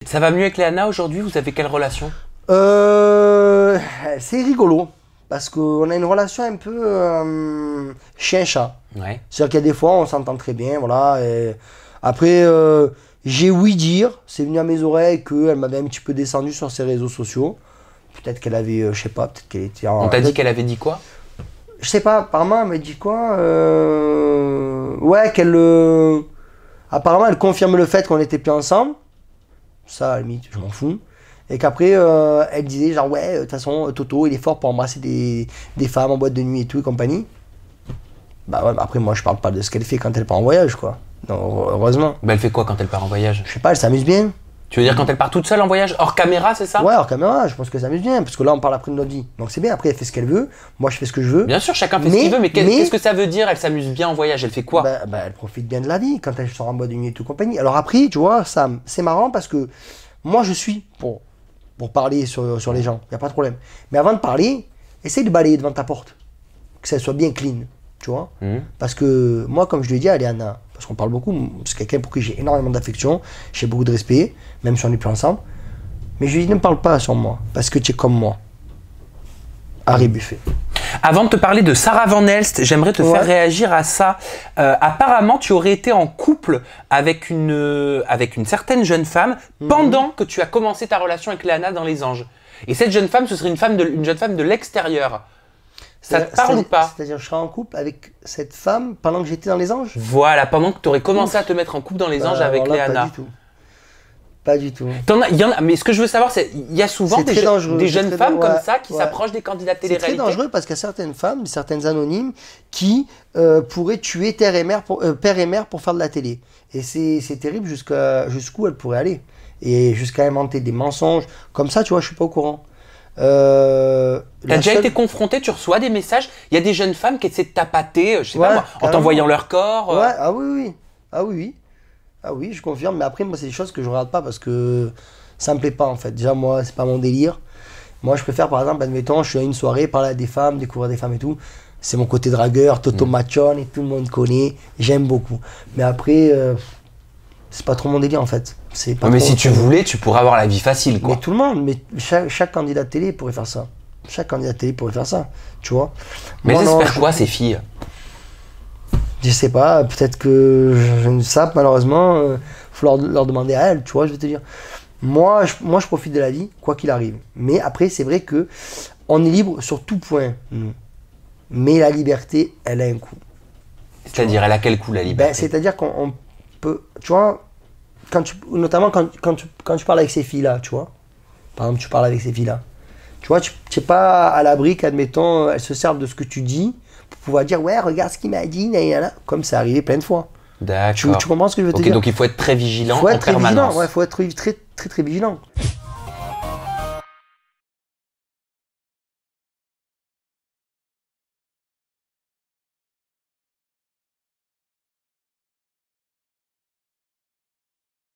Ça va mieux avec Léana aujourd'hui? Vous avez quelle relation? C'est rigolo. Parce qu'on a une relation un peu chien-chat. Ouais. C'est-à-dire qu'il y a des fois, on s'entend très bien, voilà. Et après, j'ai ouï dire, c'est venu à mes oreilles qu'elle m'avait un petit peu descendu sur ses réseaux sociaux. Peut-être qu'elle avait, je sais pas, peut-être qu'elle était en... On t'a dit qu'elle avait dit quoi? Je sais pas, apparemment, elle m'a dit quoi ouais, qu'elle... apparemment, elle confirme le fait qu'on était plus ensemble. Ça, à la limite, je m'en fous. Et qu'après, elle disait genre, ouais, de toute façon, Toto, il est fort pour embrasser des femmes en boîte de nuit et tout et compagnie. Bah ouais, bah après, moi, je parle pas de ce qu'elle fait quand elle part en voyage, quoi. Non, heureusement. Bah elle fait quoi quand elle part en voyage? Je sais pas, elle s'amuse bien. Tu veux dire quand elle part toute seule en voyage, hors caméra, c'est ça? Ouais, hors caméra, je pense qu'elle s'amuse bien. Parce que là, on parle après de notre vie. Donc c'est bien, après, elle fait ce qu'elle veut. Moi, je fais ce que je veux. Bien sûr, chacun fait ce qu'il veut, mais qu'est-ce que ça veut dire? Elle s'amuse bien en voyage, elle fait quoi? Bah, elle profite bien de la vie quand elle sort en boîte de nuit et tout compagnie. Alors après, tu vois, Sam, c'est marrant parce que moi, je suis pour parler sur les gens, il n'y a pas de problème. Mais avant de parler, essaye de balayer devant ta porte. Que ça soit bien clean, tu vois. Parce que moi, comme je lui ai dit à Léana, parce qu'on parle beaucoup, c'est quelqu'un pour qui j'ai énormément d'affection, j'ai beaucoup de respect, même si on n'est plus ensemble. Mais je lui ai dit, ne me parle pas sur moi, parce que tu es comme moi. Harry Buffet. Avant de te parler de Sarah Van Elst, j'aimerais te faire réagir à ça. Apparemment, tu aurais été en couple avec une certaine jeune femme pendant que tu as commencé ta relation avec Léana dans Les Anges. Et cette jeune femme, ce serait une jeune femme de l'extérieur. Ça te parle ou pas? C'est-à-dire, je serais en couple avec cette femme pendant que j'étais dans Les Anges? Voilà, pendant que tu aurais commencé à te mettre en couple dans Les Anges avec Léana. Pas du tout. Pas du tout. Il y en a, mais ce que je veux savoir, c'est il y a souvent des jeunes femmes comme ça qui s'approchent des candidats de télé-réalité. C'est très dangereux parce qu'il y a certaines femmes, certaines anonymes, qui pourraient tuer père et mère pour faire de la télé. Et c'est terrible jusqu'où elles pourraient aller. Et jusqu'à inventer des mensonges. Comme ça, tu vois, je suis pas au courant. T'as déjà été confronté, tu reçois des messages, il y a des jeunes femmes qui essaient de tapater, je sais pas moi, en t'envoyant leur corps. Ouais, ah oui, oui. Ah oui, oui. Ah oui, je confirme, mais après, moi, c'est des choses que je regarde pas parce que ça me plaît pas, en fait. Déjà, moi, c'est pas mon délire. Moi, je préfère, par exemple, admettons, je suis à une soirée, parler à des femmes, découvrir des femmes et tout. C'est mon côté dragueur, Toto Machon, et tout le monde connaît. J'aime beaucoup. Mais après, c'est pas trop mon délire, en fait. Pas mais si tu voulais, tu pourrais avoir la vie facile, quoi. Mais tout le monde, mais chaque candidat de télé pourrait faire ça. Chaque candidat de télé pourrait faire ça, tu vois. Mais elles espèrent quoi, ces filles? Je sais pas, peut-être que je ne sais pas, malheureusement, faut leur demander à elles, tu vois, je vais te dire. Moi, je profite de la vie, quoi qu'il arrive. Mais après, c'est vrai que on est libre sur tout point, nous. Mais la liberté, elle a un coût. C'est-à-dire, elle a quel coût, la liberté? C'est-à-dire qu'on peut, tu vois, notamment quand tu parles avec ces filles-là, tu vois. Par exemple, tu parles avec ces filles-là. Tu vois, tu n'es pas à l'abri qu'admettons, elles se servent de ce que tu dis pour pouvoir dire, ouais, regarde ce qu'il m'a dit, comme c'est arrivé plein de fois. D'accord. Tu comprends ce que je veux te dire? Donc il faut être très vigilant en permanence. Ouais, il faut être très, très, très vigilant.